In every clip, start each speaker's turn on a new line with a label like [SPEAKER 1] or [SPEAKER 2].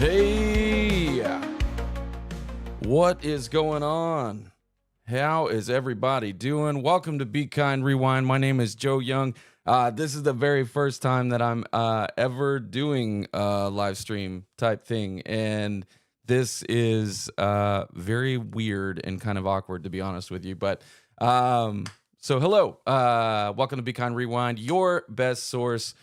[SPEAKER 1] Hey, what is going on? How is everybody doing? Welcome to Be Kind Rewind. My name is Joe Young. This is the very first time that I'm ever doing a live stream type thing, and this is very weird and kind of awkward, to be honest with you. But so hello, welcome to Be Kind Rewind, your best source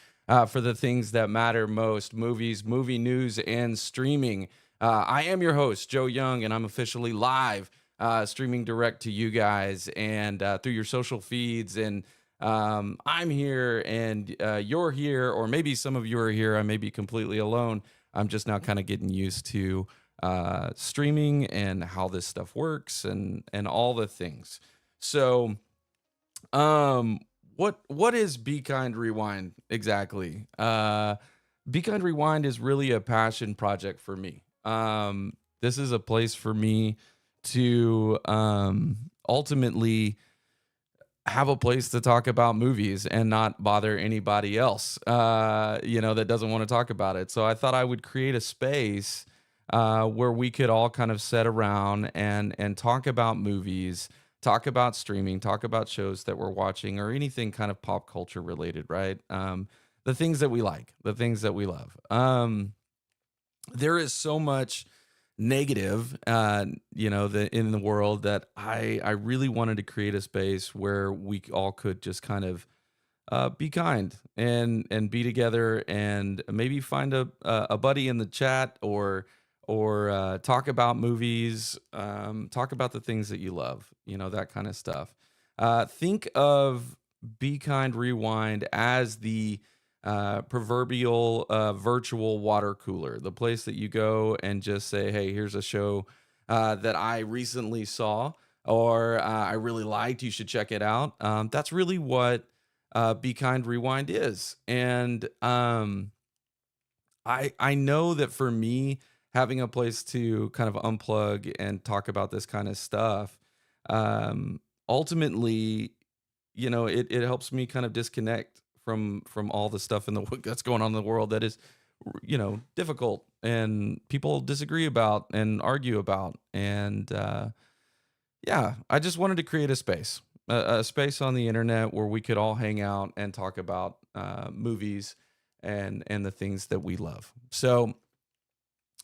[SPEAKER 1] for the things that matter most: movies, movie news, and streaming. I am your host, Joe Young, and I'm officially live, streaming direct to you guys and through your social feeds. And I'm here, and you're here, or maybe some of you are here. I may be completely alone. I'm just now kind of getting used to streaming and how this stuff works and all the things. So, what is Be Kind Rewind exactly? Be Kind Rewind is really a passion project for me. This is a place for me to ultimately have a place to talk about movies and not bother anybody else, that doesn't want to talk about it. So I thought I would create a space where we could all kind of sit around and talk about movies, talk about streaming, talk about shows that we're watching, or anything kind of pop culture related, right? The things that we like, the things that we love. There is so much negative, in the world, that I really wanted to create a space where we all could just kind of be kind and be together, and maybe find a buddy in the chat, or talk about movies, talk about the things that you love, that kind of stuff. Think of Be Kind Rewind as the proverbial virtual water cooler, the place that you go and just say, hey, here's a show that I recently saw, or I really liked, you should check it out. That's really what Be Kind Rewind is. And I know that for me, having a place to kind of unplug and talk about this kind of stuff, ultimately, it helps me kind of disconnect from all the stuff that's going on in the world that is, difficult, and people disagree about and argue about. And I just wanted to create a space, a space on the internet where we could all hang out and talk about movies and the things that we love. So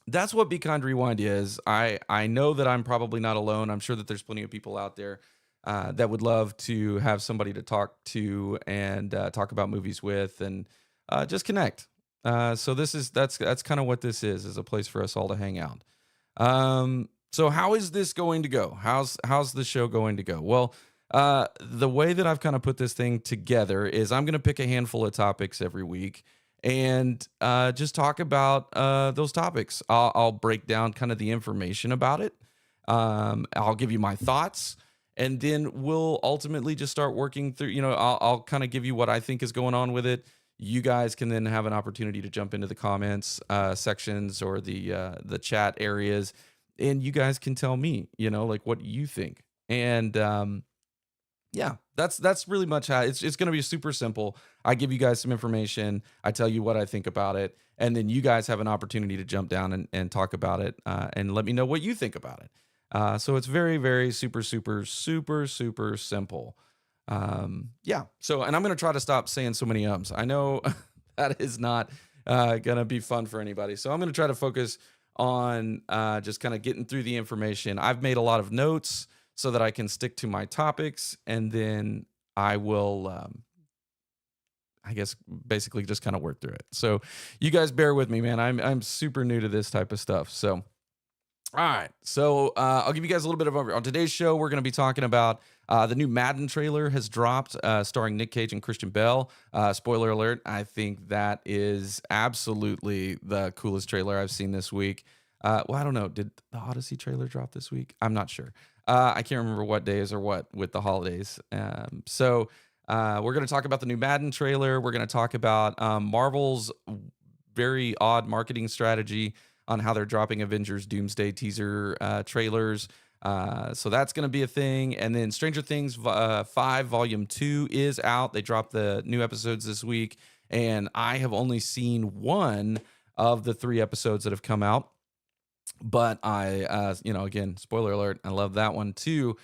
[SPEAKER 1] that's what Be Kind Rewind is. I know that I'm probably not alone. I'm sure that there's plenty of people out there that would love to have somebody to talk to and talk about movies with, and just connect. So that's kind of what this is a place for us all to hang out. So how is this going to go? How's the show going to go? Well, the way that I've kind of put this thing together is I'm going to pick a handful of topics every week and just talk about those topics. I'll break down kind of the information about it. I'll give you my thoughts. And then we'll ultimately just start working through, I'll kind of give you what I think is going on with it. You guys can then have an opportunity to jump into the comments sections, or the chat areas, and you guys can tell me, like, what you think. And that's really much how it's going to be super simple. I give you guys some information, I tell you what I think about it, and then you guys have an opportunity to jump down and talk about it, and let me know what you think about it. So it's very, very super, super, super, super simple. So, and I'm going to try to stop saying so many ums. I know that is not going to be fun for anybody. So I'm going to try to focus on just kind of getting through the information. I've made a lot of notes so that I can stick to my topics, and then I will, I guess, basically just kind of work through it. So you guys bear with me, man. I'm super new to this type of stuff. So all right, so I'll give you guys a little bit of on today's show. We're going to be talking about the new Madden trailer has dropped, starring Nick Cage and Christian Bale. Spoiler alert, I think that is absolutely the coolest trailer I've seen this week. Well, I don't know. Did the Odyssey trailer drop this week? I'm not sure. I can't remember what days or what with the holidays. So we're going to talk about the new Madden trailer. We're going to talk about Marvel's very odd marketing strategy on how they're dropping Avengers Doomsday teaser trailers. So that's going to be a thing. And then Stranger Things 5 Volume 2 is out. They dropped the new episodes this week, and I have only seen one of the 3 episodes that have come out. But again, spoiler alert, I love that one too.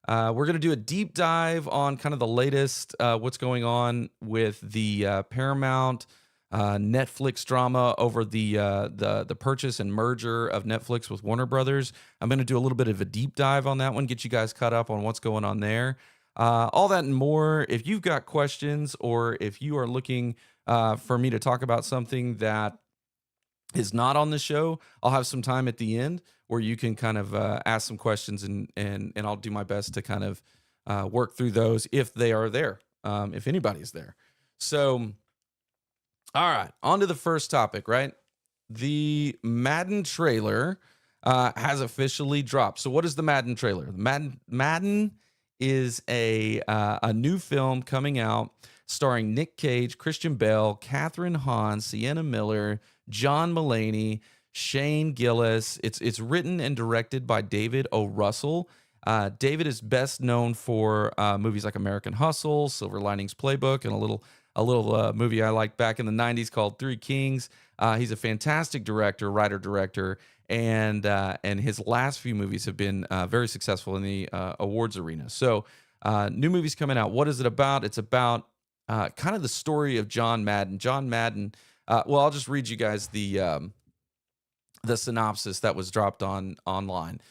[SPEAKER 1] We're going to do a deep dive on kind of the latest, what's going on with the Paramount Netflix drama over the purchase and merger of Netflix with Warner Brothers. I'm going to do a little bit of a deep dive on that one, get you guys caught up on what's going on there. All that and more. If you've got questions, or if you are looking for me to talk about something that is not on the show, I'll have some time at the end where you can kind of ask some questions, and I'll do my best to kind of work through those if they are there, if anybody's there. So, all right, on to the first topic, right? The Madden trailer has officially dropped. So, what is the Madden trailer? Madden is a new film coming out starring Nick Cage, Christian Bale, Catherine Hahn, Sienna Miller, John Mulaney, Shane Gillis. It's written and directed by David O. Russell. David is best known for movies like American Hustle, Silver Linings Playbook, and a little movie I liked back in the 90s called Three Kings. He's a fantastic director, writer-director, and his last few movies have been very successful in the awards arena. So new movies coming out. What is it about? It's about kind of the story of John Madden. John Madden, well, I'll just read you guys the synopsis that was dropped online.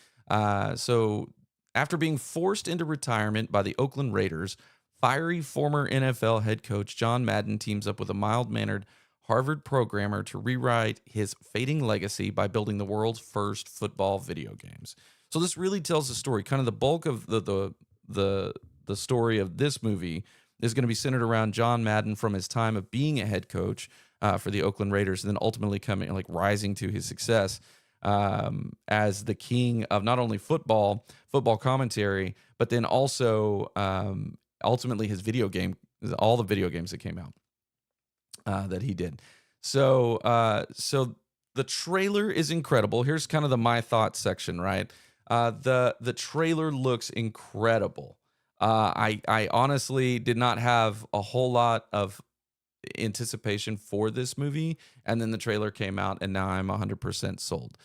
[SPEAKER 1] So after being forced into retirement by the Oakland Raiders, fiery former NFL head coach John Madden teams up with a mild-mannered Harvard programmer to rewrite his fading legacy by building the world's first football video games. So this really tells the story. Kind of the bulk of the story of this movie is going to be centered around John Madden from his time of being a head coach for the Oakland Raiders, and then ultimately rising to his success as the king of not only football commentary, but then also ultimately his video game, all the video games that came out that he did. So the trailer is incredible. Here's kind of the my thoughts section, right? The trailer looks incredible. I honestly did not have a whole lot of anticipation for this movie, and then the trailer came out, and now I'm 100% sold.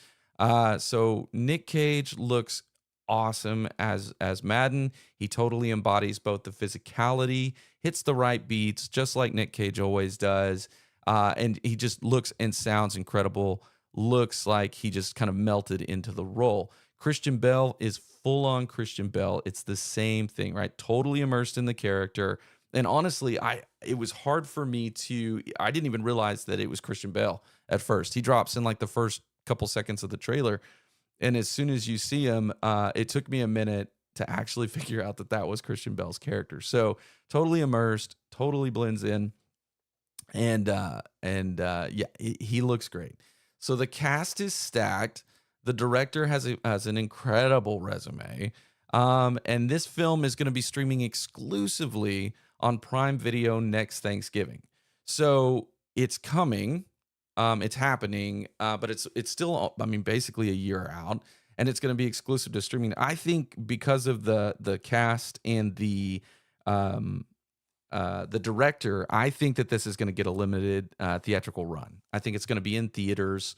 [SPEAKER 1] So Nick Cage looks awesome as Madden. He totally embodies both the physicality, hits the right beats, just like Nick Cage always does, and he just looks and sounds incredible. Looks like he just kind of melted into the role. Christian Bale is full on Christian Bale. It's the same thing, right? Totally immersed in the character. And honestly, it was hard for me I didn't even realize that it was Christian Bale at first. He drops in like the first couple seconds of the trailer. And as soon as you see him, it took me a minute to actually figure out that was Christian Bale's character. So totally immersed, totally blends in. And yeah, he looks great. So the cast is stacked. The director has an incredible resume. And this film is going to be streaming exclusively on Prime Video next Thanksgiving. So it's coming, it's happening, but it's still, basically a year out, and it's going to be exclusive to streaming. I think because of the cast and the director, I think that this is going to get a limited theatrical run. I think it's going to be in theaters,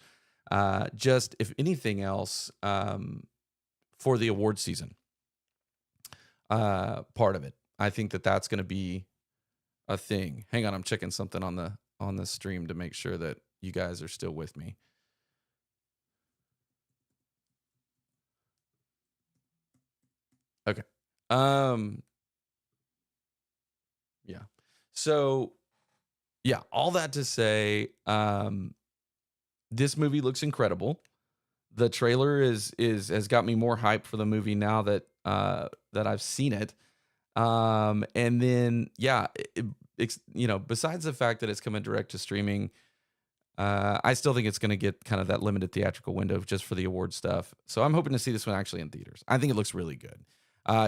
[SPEAKER 1] just if anything else, for the award season. Part of it. I think that's going to be a thing. Hang on, I'm checking something on the stream to make sure that you guys are still with me. Okay. Yeah. So, yeah, all that to say, this movie looks incredible. The trailer has got me more hyped for the movie now that I've seen it. And then, yeah, besides the fact that it's coming direct to streaming, I still think it's going to get kind of that limited theatrical window just for the award stuff. So I'm hoping to see this one actually in theaters. I think it looks really good.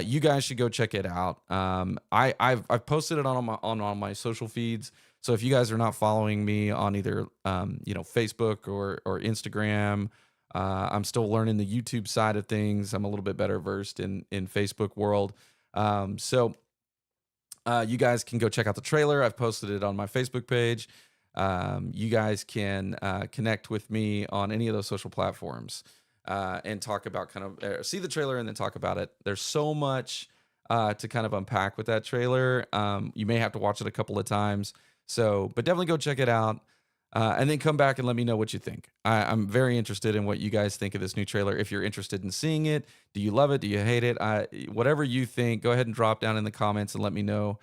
[SPEAKER 1] You guys should go check it out. I've posted it on my social feeds. So if you guys are not following me on either Facebook or Instagram, I'm still learning the YouTube side of things. I'm a little bit better versed in Facebook world. So you guys can go check out the trailer. I've posted it on my Facebook page. You guys can connect with me on any of those social platforms and talk about see the trailer and then talk about it. There's so much to kind of unpack with that trailer. You may have to watch it a couple of times. So, but definitely go check it out. And then come back and let me know what you think. I'm very interested in what you guys think of this new trailer. If you're interested in seeing it, do you love it? Do you hate it? Whatever you think, go ahead and drop down in the comments and let me know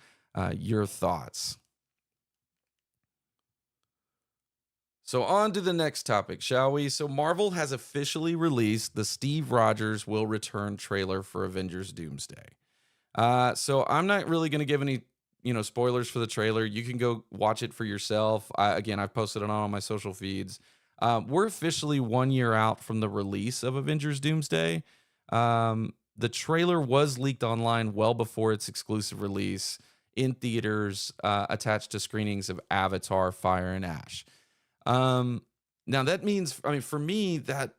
[SPEAKER 1] your thoughts. So on to the next topic, shall we? So Marvel has officially released the Steve Rogers Will Return trailer for Avengers Doomsday. So I'm not really going to give any, spoilers for the trailer. You can go watch it for yourself. Again, I've posted it on all my social feeds. We're officially 1 year out from the release of Avengers Doomsday. The trailer was leaked online well before its exclusive release in theaters, attached to screenings of Avatar, Fire and Ash. Now that means, I mean, for me, that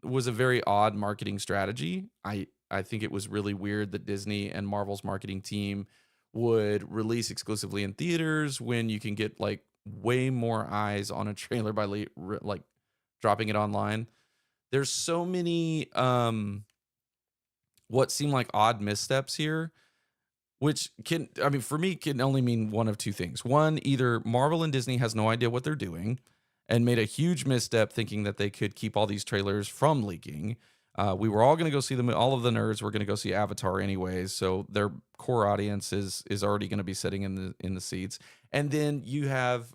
[SPEAKER 1] was a very odd marketing strategy. I think it was really weird that Disney and Marvel's marketing team would release exclusively in theaters when you can get like way more eyes on a trailer by like dropping it online. There's so many what seem like odd missteps here, which can, I mean, for me, can only mean one of two things. One, either Marvel and Disney has no idea what they're doing and made a huge misstep thinking that they could keep all these trailers from leaking. We were all going to go see them. All of the nerds were going to go see Avatar anyways, so their core audience is already going to be sitting in the seats. And then you have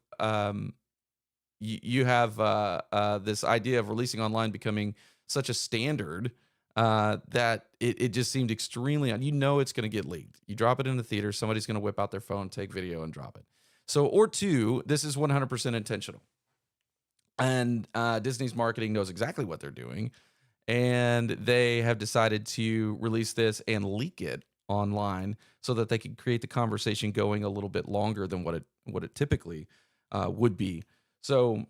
[SPEAKER 1] this idea of releasing online becoming such a standard that it just seemed extremely. It's going to get leaked. You drop it in the theater, somebody's going to whip out their phone, take video, and drop it. So, or two, this is 100% intentional. And Disney's marketing knows exactly what they're doing, and they have decided to release this and leak it online so that they can create the conversation going a little bit longer than what it typically would be. So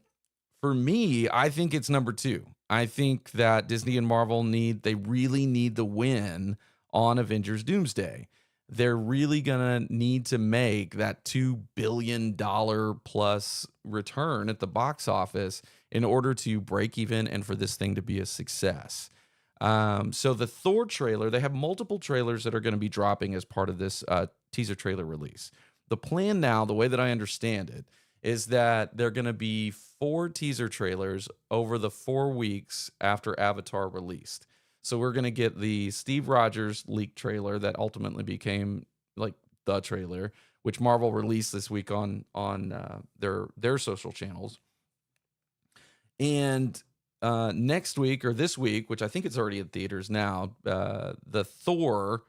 [SPEAKER 1] for me, I think it's number two. I think that Disney and Marvel they really need the win on Avengers Doomsday. They're really going to need to make that $2 billion plus return at the box office in order to break even and for this thing to be a success. So the Thor trailer, they have multiple trailers that are going to be dropping as part of this teaser trailer release. The plan now, the way that I understand it, is that there are going to be 4 teaser trailers over the 4 weeks after Avatar released. So we're going to get the Steve Rogers leaked trailer that ultimately became like the trailer, which Marvel released this week on their social channels. And next week or this week, which I think it's already in theaters now, the Thor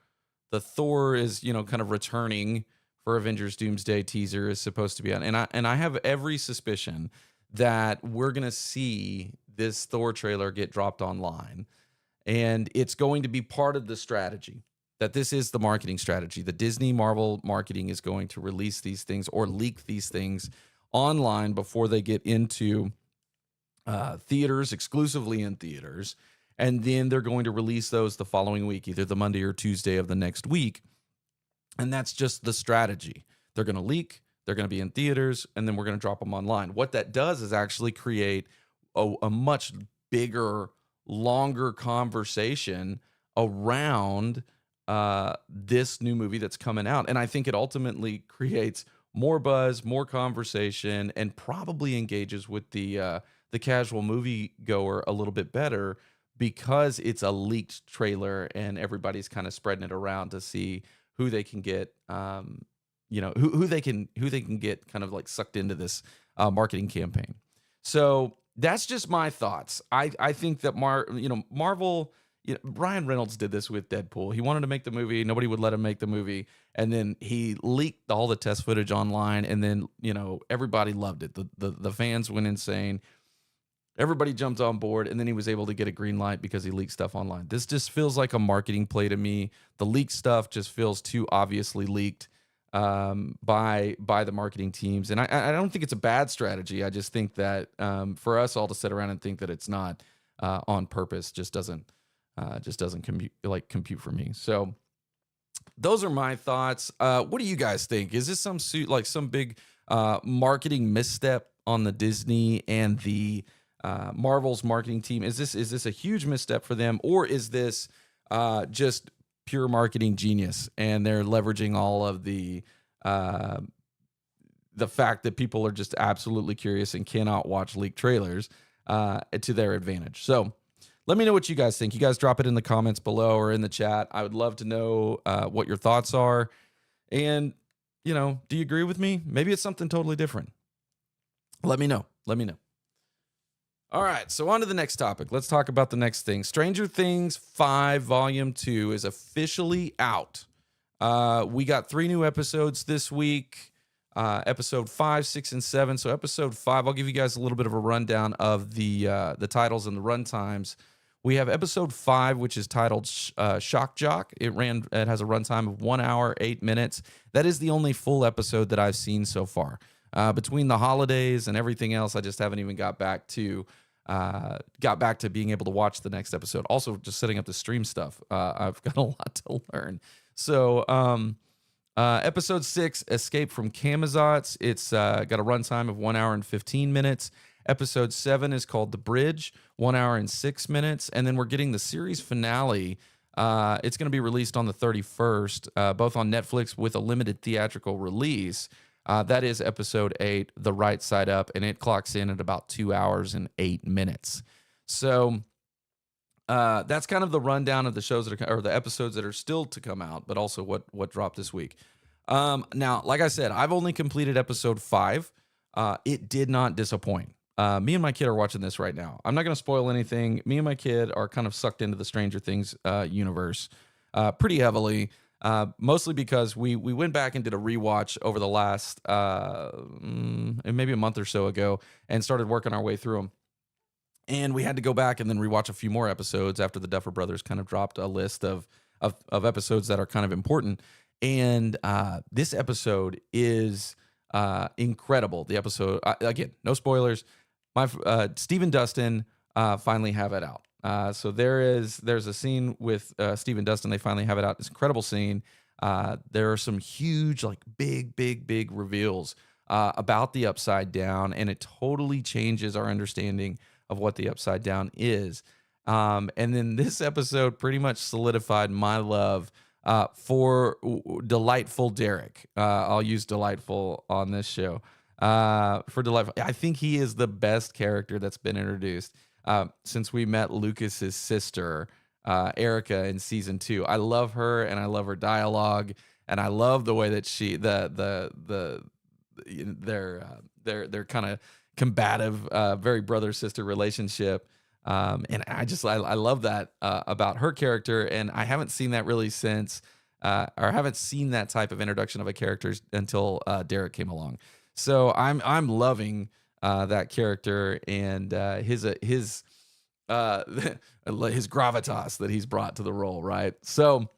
[SPEAKER 1] is kind of returning for Avengers Doomsday teaser is supposed to be on, and I have every suspicion that we're gonna see this Thor trailer get dropped online. And it's going to be part of the strategy, that this is the marketing strategy. The Disney Marvel marketing is going to release these things or leak these things online before they get into theaters, exclusively in theaters. And then they're going to release those the following week, either the Monday or Tuesday of the next week. And that's just the strategy. They're going to leak, they're going to be in theaters, and then we're going to drop them online. What that does is actually create a much bigger, longer conversation around this new movie that's coming out. And I think it ultimately creates more buzz, more conversation, and probably engages with the casual movie goer a little bit better because it's a leaked trailer and everybody's kind of spreading it around to see who they can get, who they can get kind of like sucked into this marketing campaign. So that's just my thoughts. I think that Marvel, Ryan Reynolds did this with Deadpool. He wanted to make the movie, nobody would let him make the movie, and then he leaked all the test footage online, and then everybody loved it. The fans went insane. Everybody jumped on board, and then he was able to get a green light because he leaked stuff online. This just feels like a marketing play to me. The leaked stuff just feels too obviously leaked by the marketing teams, and I don't think it's a bad strategy. I just think that for us all to sit around and think that it's not on purpose just doesn't compute for me. So those are my thoughts. What do you guys think? Is this some big marketing misstep on the Disney and the Marvel's marketing team? Is this a huge misstep for them, or is this just pure marketing genius and they're leveraging all of the fact that people are just absolutely curious and cannot watch leaked trailers to their advantage? So let me know what you guys think. You guys drop it in the comments below or in the chat. I would love to know what your thoughts are. And, do you agree with me? Maybe it's something totally different. Let me know. All right, so on to the next topic. Let's talk about the next thing. Stranger Things 5 Volume 2 is officially out. We got 3 new episodes this week, episode 5, 6, and 7. So episode 5, I'll give you guys a little bit of a rundown of the titles and the run times. We have episode 5, which is titled Shock Jock. It has a runtime of 1 hour, 8 minutes. That is the only full episode that I've seen so far. Between the holidays and everything else, I just haven't even got back to being able to watch the next episode. Also, just setting up the stream stuff. I've got a lot to learn. So, episode 6, Escape from Camazotz. It's got a runtime of 1 hour and 15 minutes. Episode 7 is called The Bridge, 1 hour and 6 minutes. And then we're getting the series finale. It's going to be released on the 31st, both on Netflix with a limited theatrical release. That is episode 8, The Right Side Up, and it clocks in at about 2 hours and 8 minutes. So that's kind of the rundown of the shows or the episodes that are still to come out, but also what dropped this week. Now, like I said, I've only completed episode 5. It did not disappoint. Me and my kid are watching this right now. I'm not going to spoil anything. Me and my kid are kind of sucked into the Stranger Things universe pretty heavily. Mostly because we went back and did a rewatch over the last maybe a month or so ago and started working our way through them. And we had to go back and then rewatch a few more episodes after the Duffer Brothers kind of dropped a list of episodes that are kind of important. And this episode is incredible. The episode, again, no spoilers. Steve and Dustin finally have it out. So there's a scene with Steve and Dustin. They finally have it out. It's an incredible scene. There are some huge, big reveals about the Upside Down, and it totally changes our understanding of what the Upside Down is. And then this episode pretty much solidified my love for Delightful Derek. I'll use Delightful on this show. For Delightful, I think he is the best character that's been introduced since we met Lucas's sister, Erica, in season 2. I love her, and I love her dialogue, and I love the way that their kind of combative, very brother sister relationship, and I love that about her character, and I haven't seen that really since, or haven't seen that type of introduction of a character until Derek came along. So I'm loving that character and his gravitas that he's brought to the role, right? So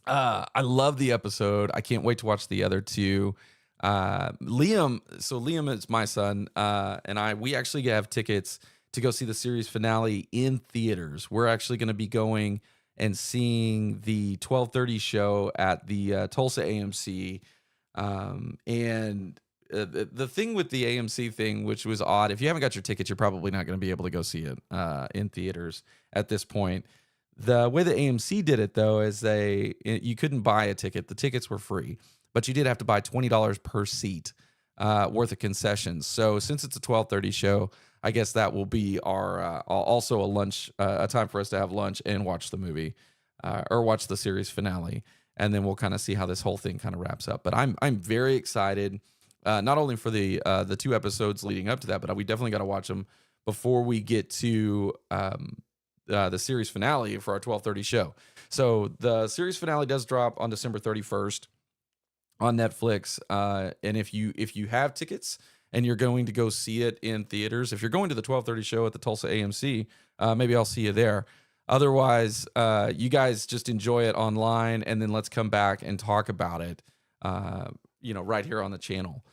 [SPEAKER 1] I love the episode. I can't wait to watch the other 2. Liam is my son, and we actually have tickets to go see the series finale in theaters. We're actually going to be going and seeing the 12:30 show at the Tulsa AMC, and the thing with the AMC thing, which was odd, if you haven't got your tickets, you're probably not going to be able to go see it in theaters at this point. The way the AMC did it, though, is you couldn't buy a ticket. The tickets were free, but you did have to buy $20 per seat worth of concessions. So since it's a 12:30 show, I guess that will be our also a time for us to have lunch and watch the movie or watch the series finale, and then we'll kind of see how this whole thing kind of wraps up. But I'm very excited. Not only for the 2 episodes leading up to that, but we definitely got to watch them before we get to the series finale for our 12:30 show. So the series finale does drop on December 31st on Netflix. And if you have tickets and you're going to go see it in theaters, if you're going to the 12:30 show at the Tulsa AMC, maybe I'll see you there. Otherwise, you guys just enjoy it online, and then let's come back and talk about it, right here on the channel.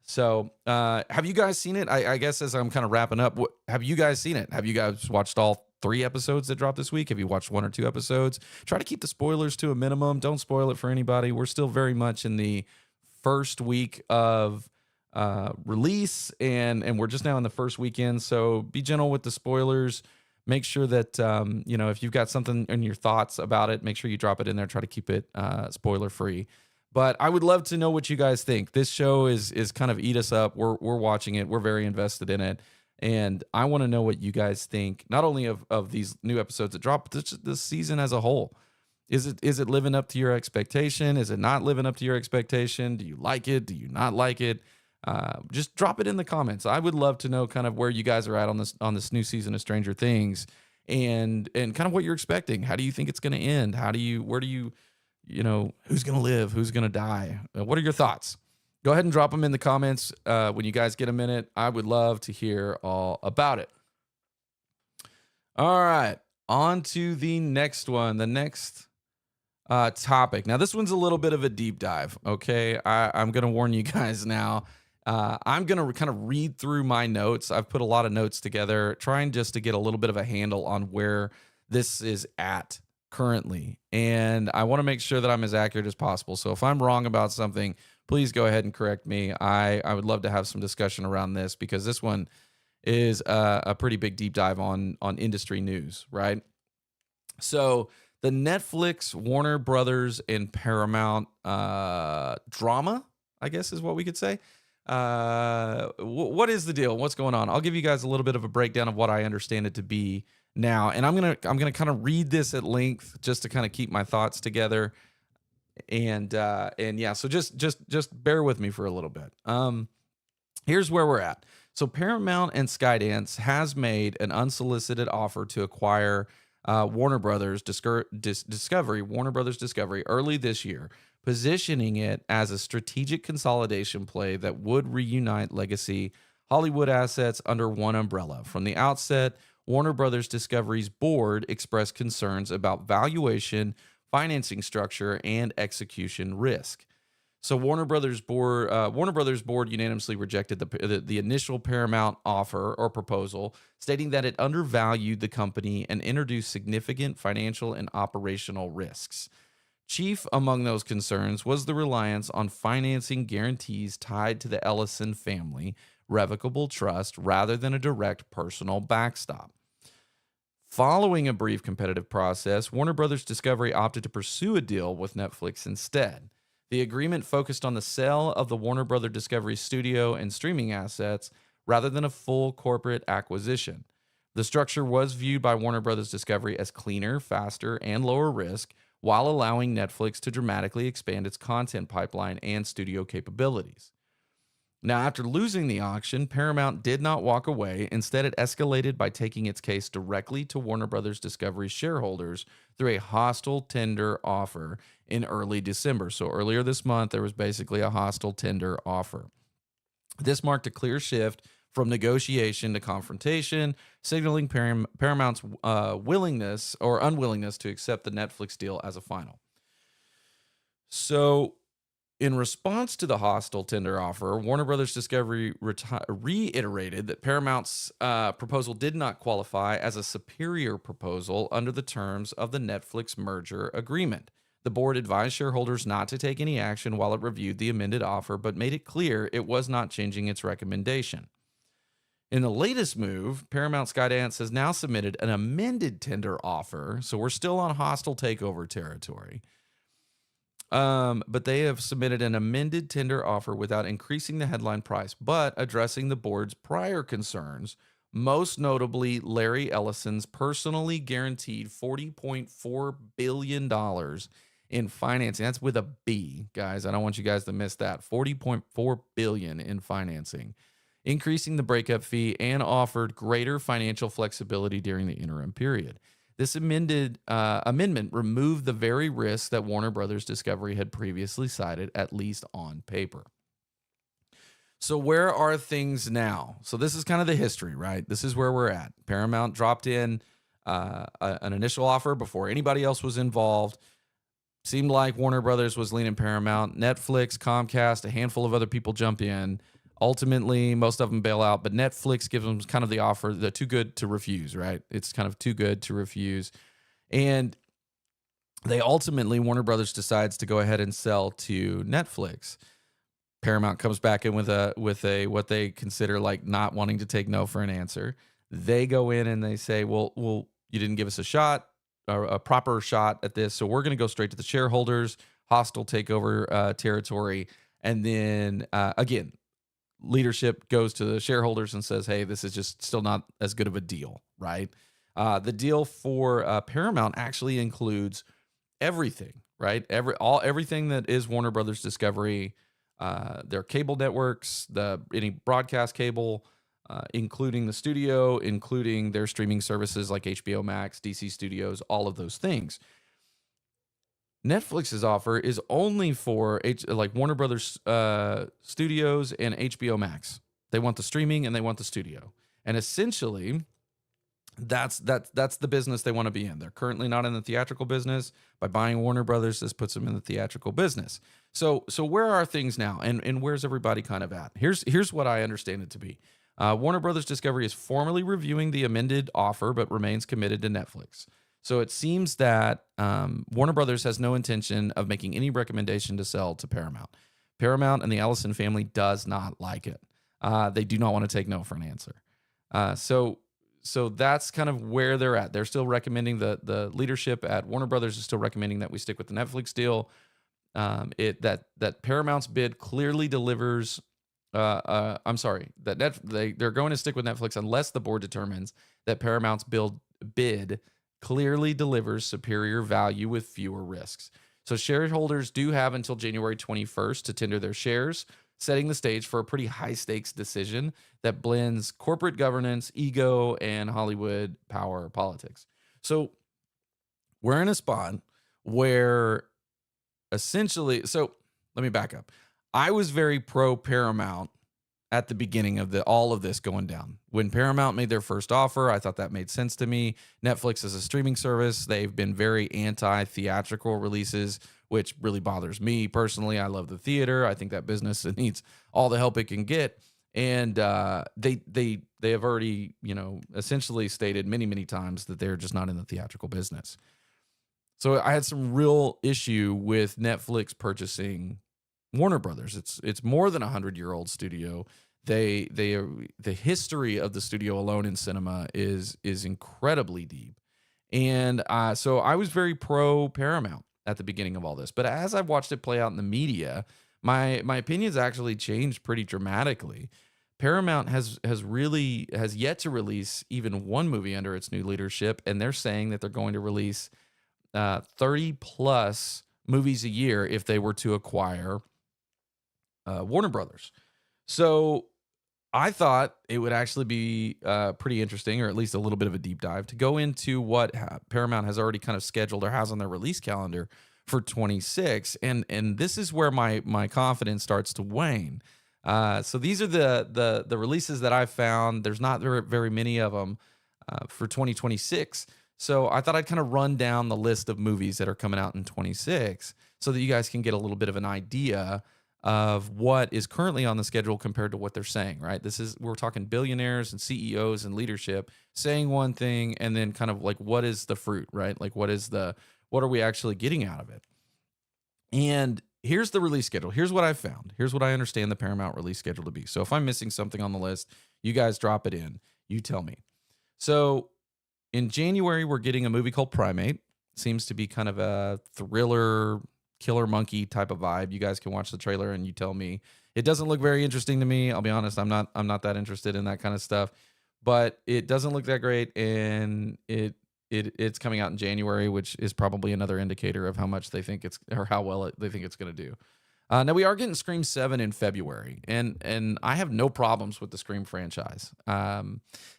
[SPEAKER 1] So have you guys seen it? I guess as I'm kind of wrapping up, have you guys seen it? Have you guys watched all 3 episodes that dropped this week? Have you watched 1 or 2 episodes? Try to keep the spoilers to a minimum. Don't spoil it for anybody. We're still very much in the first week of release, and we're just now in the first weekend. So be gentle with the spoilers. Make sure that if you've got something in your thoughts about it, make sure you drop it in there. Try to keep it spoiler free. But I would love to know what you guys think. This show is kind of eat us up. We're watching it. We're very invested in it. And I want to know what you guys think, not only of these new episodes that drop, but this season as a whole. Is it living up to your expectation? Is it not living up to your expectation? Do you like it? Do you not like it? Just drop it in the comments. I would love to know kind of where you guys are at on this new season of Stranger Things, and kind of what you're expecting. How do you think it's going to end? Where do you who's going to live? Who's going to die? What are your thoughts? Go ahead and drop them in the comments when you guys get a minute. I would love to hear all about it. All right, on to the next one. The next topic. Now, this one's a little bit of a deep dive, okay? I'm going to warn you guys now. I'm going to kind of read through my notes. I've put a lot of notes together, trying just to get a little bit of a handle on where this is at currently. And I want to make sure that I'm as accurate as possible. So if I'm wrong about something, please go ahead and correct me. I would love to have some discussion around this, because this one is a pretty big deep dive on industry news, right? So the Netflix, Warner Brothers, and Paramount drama, I guess is what we could say. What is the deal? What's going on? I'll give you guys a little bit of a breakdown of what I understand it to be now, and I'm gonna kind of read this at length just to kind of keep my thoughts together. And yeah, so just bear with me for a little bit. Here's where we're at. So Paramount and Skydance has made an unsolicited offer to acquire Warner Brothers Discovery early this year, positioning it as a strategic consolidation play that would reunite legacy Hollywood assets under one umbrella. From the outset, Warner Brothers Discovery's board expressed concerns about valuation, financing structure, and execution risk. So Warner Brothers board unanimously rejected the initial Paramount offer or proposal, stating that it undervalued the company and introduced significant financial and operational risks. Chief among those concerns was the reliance on financing guarantees tied to the Ellison family revocable trust rather than a direct personal backstop. Following a brief competitive process, Warner Brothers Discovery opted to pursue a deal with Netflix instead. The agreement focused on the sale of the Warner Brothers Discovery studio and streaming assets rather than a full corporate acquisition. The structure was viewed by Warner Brothers Discovery as cleaner, faster, and lower risk, while allowing Netflix to dramatically expand its content pipeline and studio capabilities. Now, after losing the auction, Paramount did not walk away. Instead, it escalated by taking its case directly to Warner Brothers Discovery shareholders through a hostile tender offer in early December. So earlier this month, there was basically a hostile tender offer. This marked a clear shift from negotiation to confrontation, signaling Paramount's willingness or unwillingness to accept the Netflix deal as a final. So, in response to the hostile tender offer, Warner Brothers Discovery reiterated that Paramount's proposal did not qualify as a superior proposal under the terms of the Netflix merger agreement. The board advised shareholders not to take any action while it reviewed the amended offer, but made it clear it was not changing its recommendation. In the latest move, Paramount Skydance has now submitted an amended tender offer, so we're still on hostile takeover territory. But they have submitted an amended tender offer without increasing the headline price, but addressing the board's prior concerns, most notably Larry Ellison's personally guaranteed $40.4 billion in financing. That's with a B, guys. I don't want you guys to miss that. $40.4 billion in financing, increasing the breakup fee, and offered greater financial flexibility during the interim period. This amendment removed the very risk that Warner Brothers Discovery had previously cited, at least on paper. So where are things now? So this is kind of the history, right? This is where we're at. Paramount dropped in an initial offer before anybody else was involved. Seemed like Warner Brothers was leaning Paramount. Netflix, Comcast, a handful of other people jump in. Ultimately, most of them bail out, but Netflix gives them kind of the offer, the too good to refuse, right? It's kind of too good to refuse. And they ultimately, Warner Brothers decides to go ahead and sell to Netflix. Paramount comes back in with a what they consider like not wanting to take no for an answer. They go in and they say, well, you didn't give us a shot, or a proper shot at this, so we're going to go straight to the shareholders, hostile takeover territory, and then again, leadership goes to the shareholders and says, hey, this is just still not as good of a deal, right? The deal for Paramount actually includes everything, right? Everything that is Warner Brothers Discovery, their cable networks, any broadcast cable, including the studio, including their streaming services like HBO Max, DC Studios, all of those things. Netflix's offer is only for like Warner Brothers Studios and HBO Max. They want the streaming and they want the studio, and essentially, that's the business they want to be in. They're currently not in the theatrical business. By buying Warner Brothers, this puts them in the theatrical business. So where are things now, and where's everybody kind of at? Here's what I understand it to be. Warner Brothers Discovery is formally reviewing the amended offer, but remains committed to Netflix. So it seems that Warner Brothers has no intention of making any recommendation to sell to Paramount. Paramount and the Ellison family does not like it. They do not want to take no for an answer. So that's kind of where they're at. They're still recommending, the leadership at Warner Brothers is still recommending that we stick with the Netflix deal. That Paramount's bid clearly delivers. I'm sorry, they're going to stick with Netflix unless the board determines that Paramount's bid clearly delivers superior value with fewer risks. So shareholders do have until January 21st to tender their shares, setting the stage for a pretty high-stakes decision that blends corporate governance, ego, and Hollywood power politics. So we're in a spot where essentially, so let me back up. I was very pro-Paramount at the beginning of all of this going down. When Paramount made their first offer, I thought that made sense to me. Netflix is a streaming service. They've been very anti-theatrical releases, which really bothers me personally. I love the theater. I think that business needs all the help it can get. And they have already, essentially stated many, many times that they're just not in the theatrical business. So I had some real issue with Netflix purchasing Warner Brothers. It's more than 100-year-old studio. The history of the studio alone in cinema is incredibly deep. And so I was very pro Paramount at the beginning of all this. But as I've watched it play out in the media, my opinions actually changed pretty dramatically. Paramount has yet to release even one movie under its new leadership, and they're saying that they're going to release 30 plus movies a year if they were to acquire Warner Brothers. So I thought it would actually be pretty interesting, or at least a little bit of a deep dive, to go into what Paramount has already kind of scheduled or has on their release calendar for 26. And this is where my confidence starts to wane. So these are the releases that I found. There's not very many of them for 2026. So I thought I'd kind of run down the list of movies that are coming out in 26 so that you guys can get a little bit of an idea of what is currently on the schedule compared to what they're saying, right? We're talking billionaires and CEOs and leadership saying one thing, and then kind of like, what is the fruit, right? Like, what are we actually getting out of it? And here's the release schedule. Here's what I found. Here's what I understand the Paramount release schedule to be. So if I'm missing something on the list, you guys drop it in. You tell me. So in January, we're getting a movie called Primate. Seems to be kind of a thriller, killer monkey type of vibe. You guys can watch the trailer and you tell me. It doesn't look very interesting to me. I'll be honest. I'm not that interested in that kind of stuff, but it doesn't look that great. And it's coming out in January, which is probably another indicator of how much they think or how well they think it's going to do. Now we are getting Scream 7 in February, and I have no problems with the Scream franchise.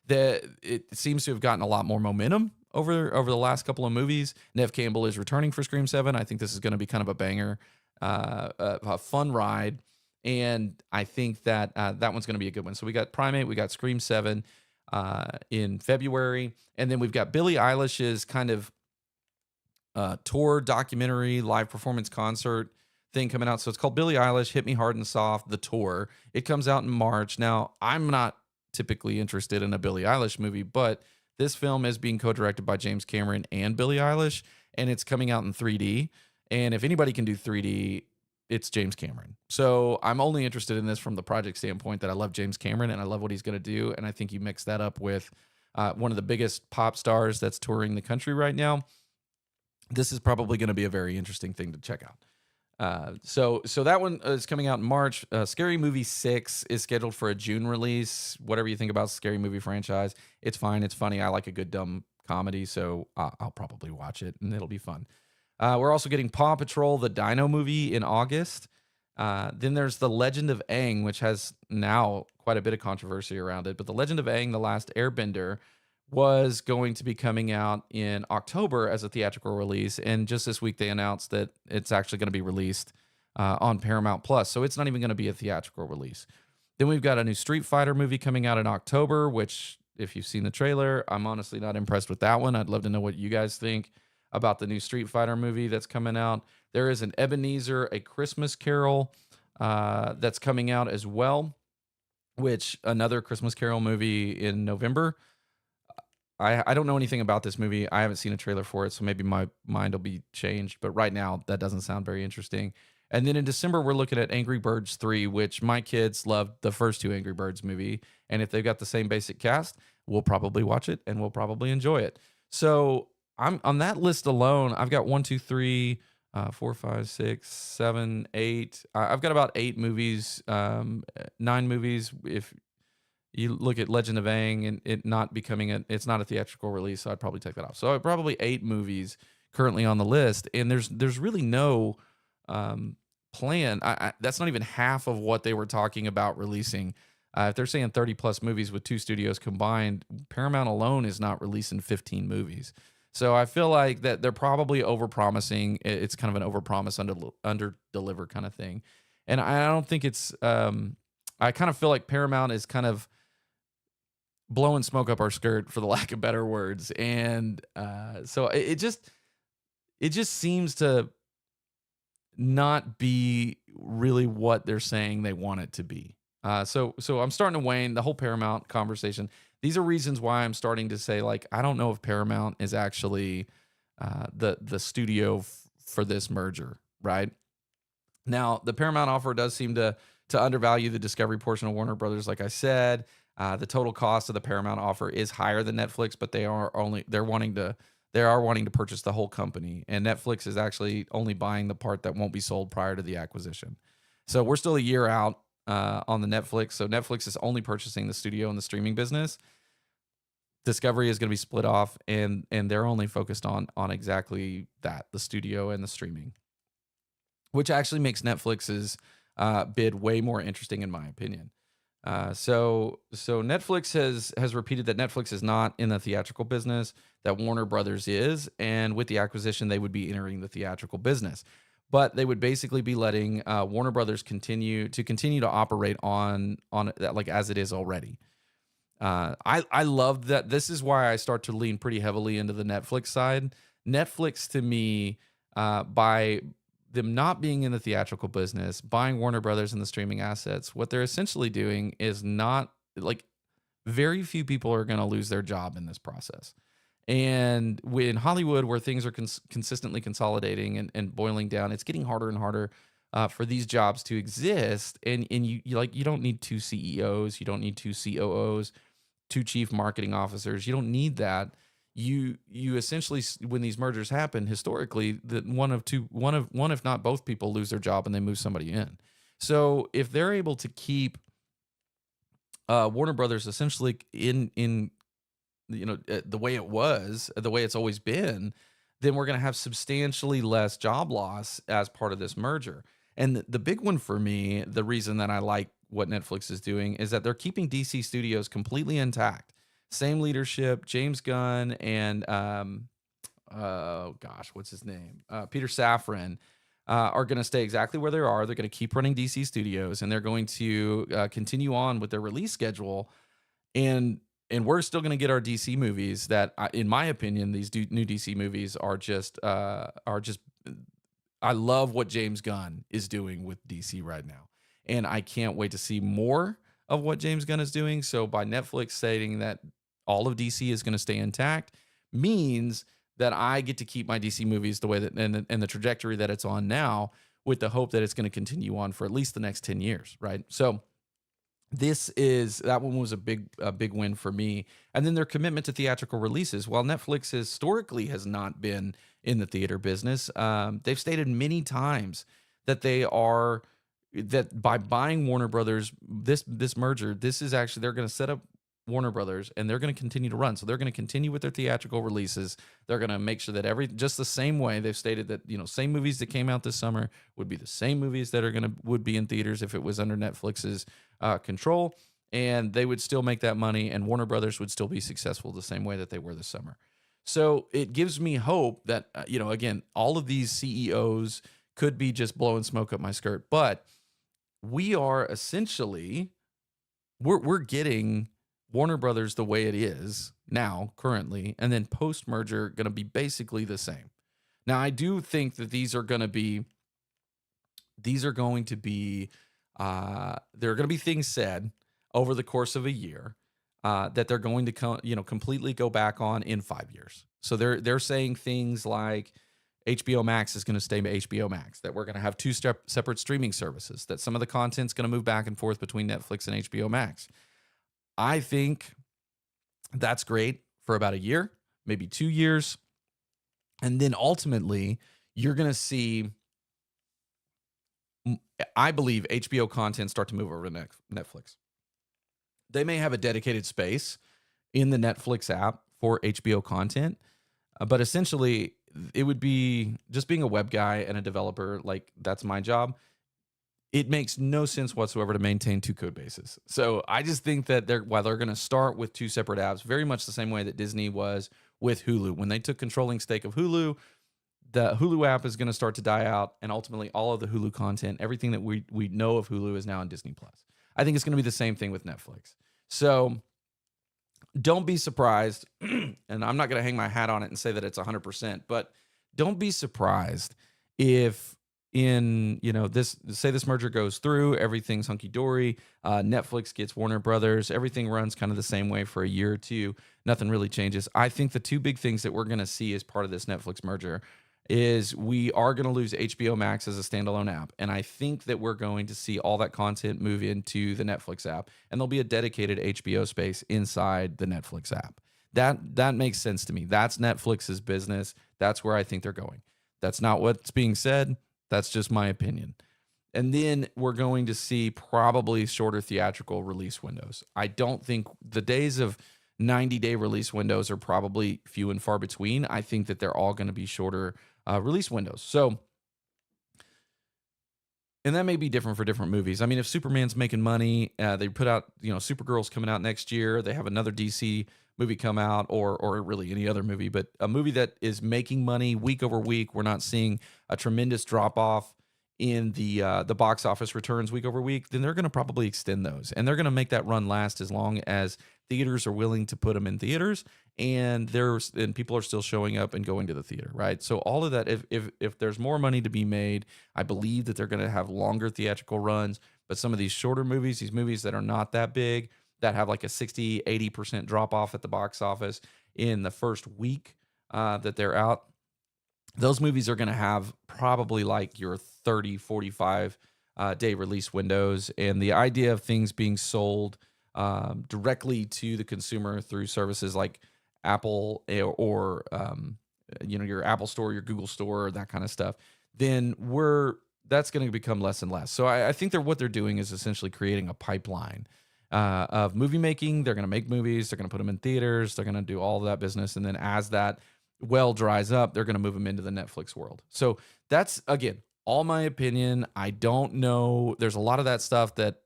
[SPEAKER 1] It seems to have gotten a lot more momentum over the last couple of movies. Neve Campbell is returning for Scream 7. I think this is going to be kind of a banger, a fun ride, and I think that that one's going to be a good one. So we got Primate, we got Scream 7 in February, and then we've got Billie Eilish's kind of tour documentary live performance concert thing coming out. So it's called Billie Eilish, Hit Me Hard and Soft, the tour. It comes out in March. Now, I'm not typically interested in a Billie Eilish movie, but this film is being co-directed by James Cameron and Billie Eilish, and it's coming out in 3D. And if anybody can do 3D, it's James Cameron. So I'm only interested in this from the project standpoint that I love James Cameron and I love what he's going to do. And I think you mix that up with one of the biggest pop stars that's touring the country right now. This is probably going to be a very interesting thing to check out. So that one is coming out in March. Scary Movie 6 is scheduled for a June release. Whatever you think about Scary Movie franchise, it's fine. It's funny. I like a good dumb comedy, so I'll probably watch it, and it'll be fun. We're also getting Paw Patrol, the Dino movie in August. Then there's The Legend of Aang, which has now quite a bit of controversy around it. But The Legend of Aang, The Last Airbender, was going to be coming out in October as a theatrical release. And just this week, they announced that it's actually going to be released on Paramount Plus. So it's not even going to be a theatrical release. Then we've got a new Street Fighter movie coming out in October, which, if you've seen the trailer, I'm honestly not impressed with that one. I'd love to know what you guys think about the new Street Fighter movie that's coming out. There is an Ebenezer, A Christmas Carol that's coming out as well, which another Christmas Carol movie in November. I don't know anything about this movie. I haven't seen a trailer for it, so maybe my mind will be changed. But right now, that doesn't sound very interesting. And then in December, we're looking at Angry Birds 3, which my kids loved the first two Angry Birds movie. And if they've got the same basic cast, we'll probably watch it and we'll probably enjoy it. So I'm on that list alone. I've got 1, 2, 3, 4, 5, 6, 7, 8. I've got about 8 movies, 9 movies. If you look at Legend of Aang and it not becoming it's not a theatrical release, so I'd probably take that off. So probably 8 movies currently on the list, and there's really no plan. That's not even half of what they were talking about releasing. If they're saying 30 plus movies with 2 studios combined, Paramount alone is not releasing 15 movies. So I feel like that they're probably overpromising. It's kind of an overpromise under deliver kind of thing, and I don't think it's. I kind of feel like Paramount is kind of blowing smoke up our skirt, for the lack of better words, and so it just seems to not be really what they're saying they want it to be. So I'm starting to wane the whole Paramount conversation. These are reasons why I'm starting to say, like, I don't know if Paramount is actually the studio for this merger, right? Now, the Paramount offer does seem to undervalue the Discovery portion of Warner Brothers, like I said. The total cost of the Paramount offer is higher than Netflix, but they are wanting to purchase the whole company, and Netflix is actually only buying the part that won't be sold prior to the acquisition. So we're still a year out on the Netflix. So Netflix is only purchasing the studio and the streaming business. Discovery is going to be split off, and they're only focused on exactly that, the studio and the streaming, which actually makes Netflix's bid way more interesting, in my opinion. So Netflix has repeated that Netflix is not in the theatrical business, that Warner Brothers is, and with the acquisition, they would be entering the theatrical business. But they would basically be letting Warner Brothers continue to operate on that, like, as it is already. I love that. This is why I start to lean pretty heavily into the Netflix side. Netflix, to me, by them not being in the theatrical business, buying Warner Brothers and the streaming assets, what they're essentially doing is not, like, very few people are going to lose their job in this process. And in Hollywood, where things are consistently consolidating and boiling down, it's getting harder and harder for these jobs to exist. And you don't need 2 CEOs, you don't need 2 COOs, 2 chief marketing officers. You don't need that. You essentially, when these mergers happen, historically, that one if not both people lose their job and they move somebody in. So if they're able to keep Warner Brothers essentially in the way it was, the way it's always been, then we're going to have substantially less job loss as part of this merger. And the big one for me, the reason that I like what Netflix is doing, is that they're keeping DC Studios completely intact. Same leadership, James Gunn and what's his name? Peter Safran are going to stay exactly where they are. They're going to keep running DC Studios, and they're going to continue on with their release schedule. And we're still going to get our DC movies that, in my opinion, these new DC movies are just. I love what James Gunn is doing with DC right now, and I can't wait to see more of what James Gunn is doing. So by Netflix stating that all of DC is going to stay intact means that I get to keep my DC movies the way that and the trajectory that it's on now, with the hope that it's going to continue on for at least the next 10 years, right? So that one was a big win for me. And then their commitment to theatrical releases. While Netflix historically has not been in the theater business, they've stated many times that that by buying Warner Brothers, this merger, this is actually, they're going to set up Warner Brothers and they're going to continue to run. So they're going to continue with their theatrical releases. They're going to make sure that just the same way they've stated that, same movies that came out this summer would be the same movies that would be in theaters if it was under Netflix's control, and they would still make that money, and Warner Brothers would still be successful the same way that they were this summer. So it gives me hope that, again, all of these CEOs could be just blowing smoke up my skirt, but we are essentially, we're getting Warner Brothers the way it is now currently, and then post-merger going to be basically the same. Now, I do think that there are going to be things said over the course of a year that they're going to completely go back on in 5 years. So they're saying things like HBO Max is going to stay HBO Max, that we're going to have two separate streaming services, that some of the content's going to move back and forth between Netflix and HBO Max. I think that's great for about a year, maybe 2 years. And then ultimately, you're going to see, I believe, HBO content start to move over to Netflix. They may have a dedicated space in the Netflix app for HBO content, but essentially, it would be just being a web guy and a developer, like that's my job. It makes no sense whatsoever to maintain two code bases. So I just think that they're going to start with two separate apps, very much the same way that Disney was with Hulu. When they took controlling stake of Hulu, the Hulu app is going to start to die out, and ultimately all of the Hulu content, everything that we know of Hulu is now on Disney Plus. I think it's going to be the same thing with Netflix. So don't be surprised, and I'm not going to hang my hat on it and say that it's 100%, but don't be surprised if this merger goes through, everything's hunky-dory, Netflix gets Warner Brothers, everything runs kind of the same way for a year or two, nothing really changes. I think the two big things that we're going to see as part of this Netflix merger is we are going to lose HBO Max as a standalone app, and I think that we're going to see all that content move into the Netflix app, and there'll be a dedicated HBO space inside the Netflix app. That makes sense to me. That's Netflix's business. That's where I think they're going. That's not what's being said. That's just my opinion. And then we're going to see probably shorter theatrical release windows. I don't think the days of 90-day release windows are probably few and far between. I think that they're all going to be shorter release windows. So, and that may be different for different movies. I mean, if Superman's making money, they put out, Supergirl's coming out next year. They have another DC movie come out, or really any other movie, but a movie that is making money week over week. We're not seeing a tremendous drop off in the box office returns week over week. Then they're going to probably extend those, and they're going to make that run last as long as theaters are willing to put them in theaters, and people are still showing up and going to the theater, right? So all of that, if there's more money to be made, I believe that they're going to have longer theatrical runs. But some of these shorter movies, these movies that are not that big, that have like a 60, 80% drop off at the box office in the first week that they're out, those movies are going to have probably like your 30, 45 day release windows. And the idea of things being sold directly to the consumer through services like Apple or your Apple Store, your Google Store, that kind of stuff, then that's going to become less and less. So I think what they're doing is essentially creating a pipeline of movie making. They're going to make movies. They're going to put them in theaters. They're going to do all of that business. And then as that well dries up, they're going to move them into the Netflix world. So that's, again, all my opinion. I don't know. There's a lot of that stuff that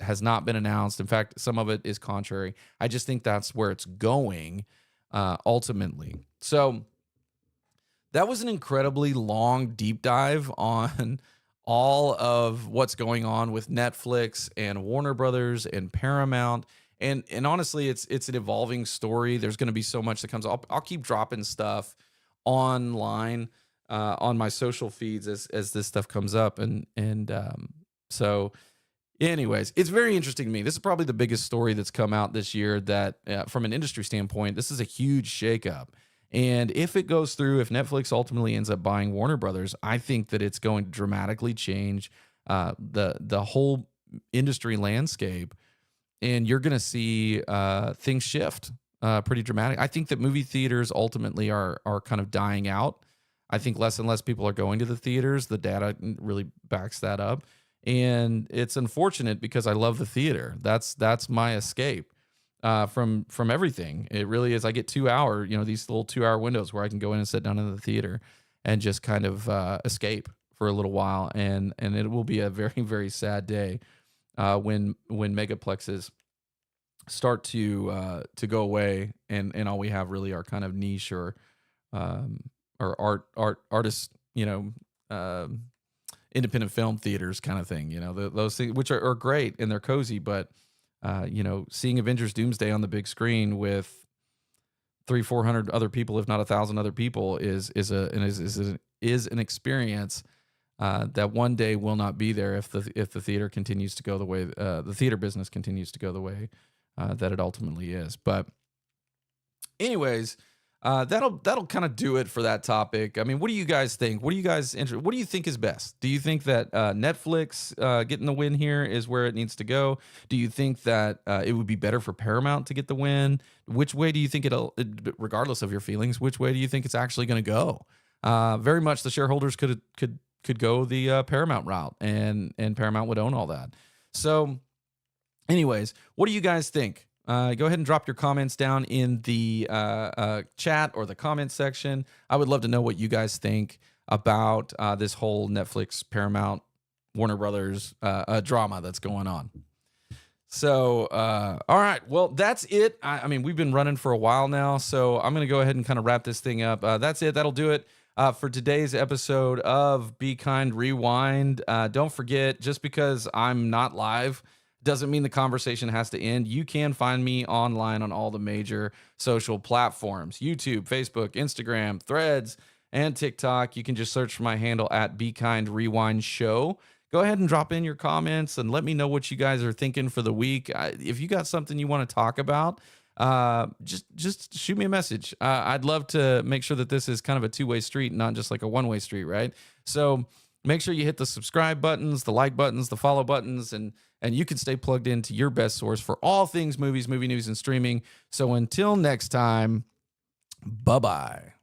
[SPEAKER 1] has not been announced. In fact, some of it is contrary. I just think that's where it's going ultimately. So that was an incredibly long deep dive on all of what's going on with Netflix and Warner Brothers and Paramount. And honestly, it's an evolving story. There's going to be so much that comes. I'll keep dropping stuff online on my social feeds as this stuff comes up. So anyways, it's very interesting to me. This is probably the biggest story that's come out this year that from an industry standpoint, this is a huge shakeup. And if it goes through, if Netflix ultimately ends up buying Warner Brothers, I think that it's going to dramatically change the whole industry landscape, and you're going to see things shift pretty dramatic. I think that movie theaters ultimately are kind of dying out. I think less and less people are going to the theaters. The data really backs that up, and it's unfortunate because I love the theater. That's my escape from everything. It really is. I get 2 hour, these little 2 hour windows where I can go in and sit down in the theater and just kind of escape for a little while, and it will be a very, very sad day when megaplexes start to go away, and all we have really are kind of niche or artists, independent film theaters kind of thing. Those things which are great and they're cozy, but seeing Avengers Doomsday on the big screen with 300-400 other people, if not 1,000 other people, is an experience that one day will not be there if the theater continues to go the way the theater business continues to go the way that it ultimately is. But anyways, that'll kind of do it for that topic. I mean, what do you guys think? What do you think is best? Do you think that Netflix getting the win here is where it needs to go? Do you think that it would be better for Paramount to get the win? Which way do you think regardless of your feelings, which way do you think it's actually going to go? Very much the shareholders could go the Paramount route, and Paramount would own all that. So anyways, what do you guys think? Go ahead and drop your comments down in the chat or the comment section. I would love to know what you guys think about this whole Netflix, Paramount, Warner Brothers drama that's going on. So, all right. Well, that's it. I mean, we've been running for a while now, so I'm going to go ahead and kind of wrap this thing up. That's it. That'll do it for today's episode of Be Kind Rewind. Don't forget, just because I'm not live doesn't mean the conversation has to end. You can find me online on all the major social platforms: YouTube, Facebook, Instagram, Threads, and TikTok. You can just search for my handle at Be Kind Rewind Show. Go ahead and drop in your comments and let me know what you guys are thinking for the week. If you got something you want to talk about, just shoot me a message. I'd love to make sure that this is kind of a two-way street, not just like a one-way street, right? So make sure you hit the subscribe buttons, the like buttons, the follow buttons, and you can stay plugged into your best source for all things movies, movie news, and streaming. So until next time, bye-bye.